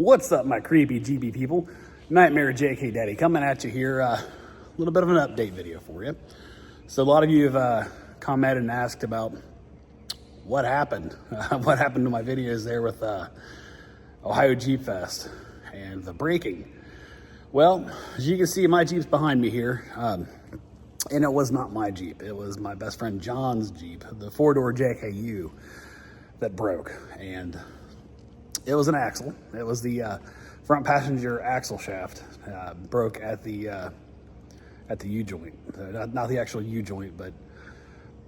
What's up, my creepy GB people? Nightmare JK Daddy coming at you here. A little bit of an update video for you. So a lot of you have commented and asked about what happened. What happened to my videos there with Ohio Jeep Fest and the braking. Well, as you can see, my Jeep's behind me here. And it was not my Jeep. It was my best friend John's Jeep, the four-door JKU that broke. And it was an axle. It was the front passenger axle shaft broke at the U-joint. Not the actual U-joint, but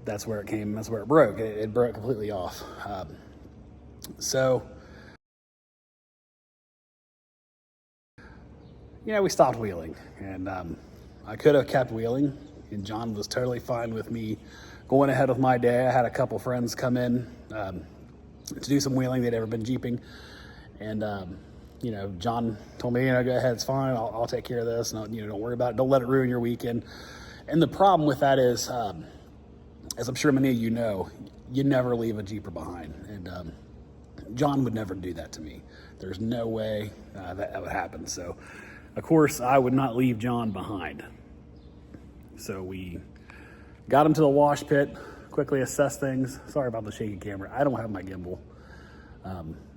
that's where it came. That's where it broke. It broke completely off. So, yeah, we stopped wheeling, and I could have kept wheeling, and John was totally fine with me going ahead with my day. I had a couple friends come in to do some wheeling. They'd never been Jeeping. And, John told me, go ahead, it's fine. I'll take care of this. And, don't worry about it. Don't let it ruin your weekend. And the problem with that is, as I'm sure many of you know, you never leave a Jeeper behind. And John would never do that to me. There's no way that would happen. So, of course, I would not leave John behind. So we got him to the wash pit, quickly assessed things. Sorry about the shaky camera. I don't have my gimbal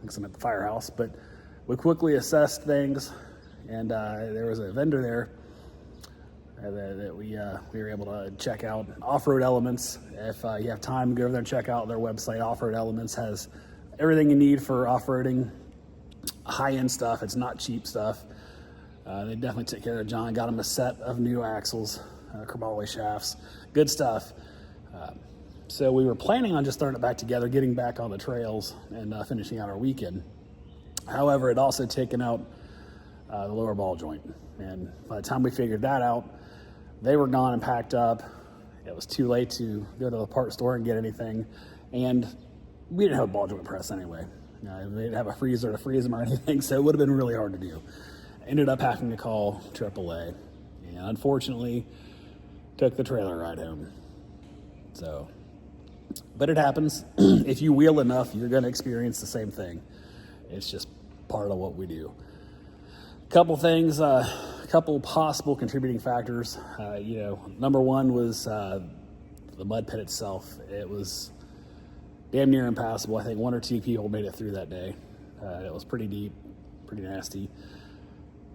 because I'm at the firehouse, but we quickly assessed things, and there was a vendor there that we were able to check out. Off-Road Elements. If you have time, go over there and check out their website. Off-Road Elements has everything you need for off-roading, high-end stuff. It's not cheap stuff. They definitely took care of John. Got him a set of new axles, Chromoly shafts, good stuff. So we were planning on just throwing it back together, getting back on the trails, and finishing out our weekend. However, it also taken out the lower ball joint. And by the time we figured that out, they were gone and packed up. It was too late to go to the part store and get anything. And we didn't have a ball joint press anyway. We didn't have a freezer to freeze them or anything, so it would have been really hard to do. Ended up having to call AAA. And unfortunately, took the trailer ride home. So, but it happens. If you wheel enough, you're going to experience the same thing. It's just part of what we do. Couple things, couple possible contributing factors. Number one was the mud pit itself. It was damn near impassable. I think one or two people made it through that day. It was pretty deep, pretty nasty.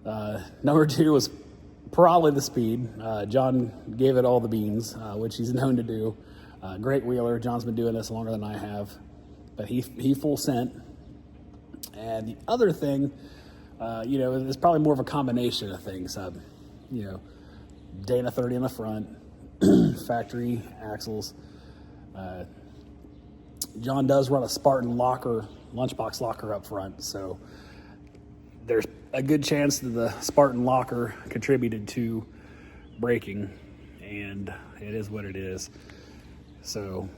Number two was probably the speed. John gave it all the beans, which he's known to do. Great wheeler. John's been doing this longer than I have, but he full sent. And the other thing, it's probably more of a combination of things. Dana 30 in the front, factory axles. John does run a Spartan locker, lunchbox locker up front, so there's a good chance that the Spartan locker contributed to braking, and it is what it is. So,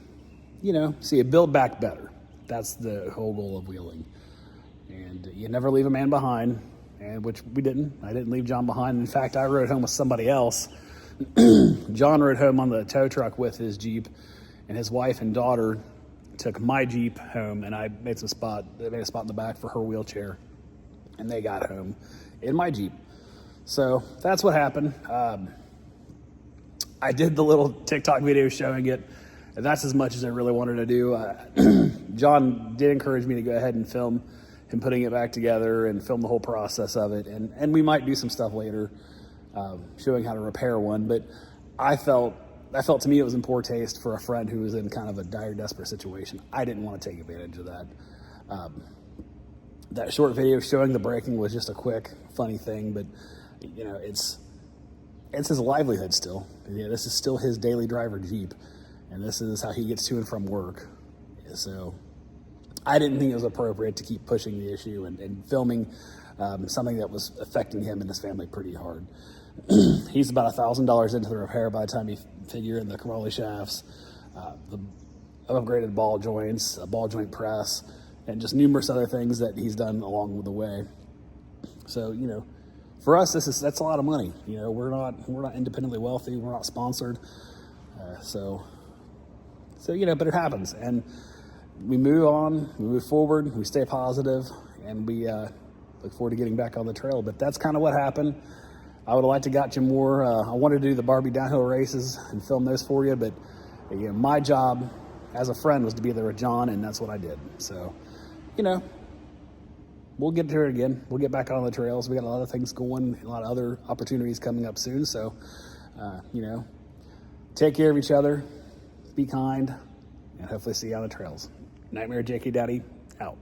see it build back better. That's the whole goal of wheeling. And you never leave a man behind, and which we didn't. I didn't leave John behind. In fact, I rode home with somebody else. John rode home on the tow truck with his Jeep, and his wife and daughter took my Jeep home, and I made a spot in the back for her wheelchair, and they got home in my Jeep. So that's what happened. I did the little TikTok video showing it, and that's as much as I really wanted to do. John did encourage me to go ahead and film him putting it back together and film the whole process of it. And we might do some stuff later showing how to repair one. But I felt to me it was in poor taste for a friend who was in kind of a dire, desperate situation. I didn't want to take advantage of that. That short video showing the braking was just a quick, funny thing. But, it's his livelihood still. This is still his daily driver Jeep. And this is how he gets to and from work. So I didn't think it was appropriate to keep pushing the issue and filming something that was affecting him and his family pretty hard. He's about $1,000 into the repair by the time you figure in the Chromoly shafts, the upgraded ball joints, a ball joint press, and just numerous other things that he's done along the way. So, for us, that's a lot of money. We're not independently wealthy. We're not sponsored. So, but it happens. And we move on, we move forward, we stay positive, and we look forward to getting back on the trail. But that's kind of what happened. I would have liked to got you more. I wanted to do the Barbie downhill races and film those for you, but my job as a friend was to be there with John, and that's what I did. So, we'll get to it again. We'll get back on the trails. We got a lot of things going, a lot of other opportunities coming up soon. So, take care of each other, be kind, and hopefully see you on the trails. Nightmare Jakey Daddy, out.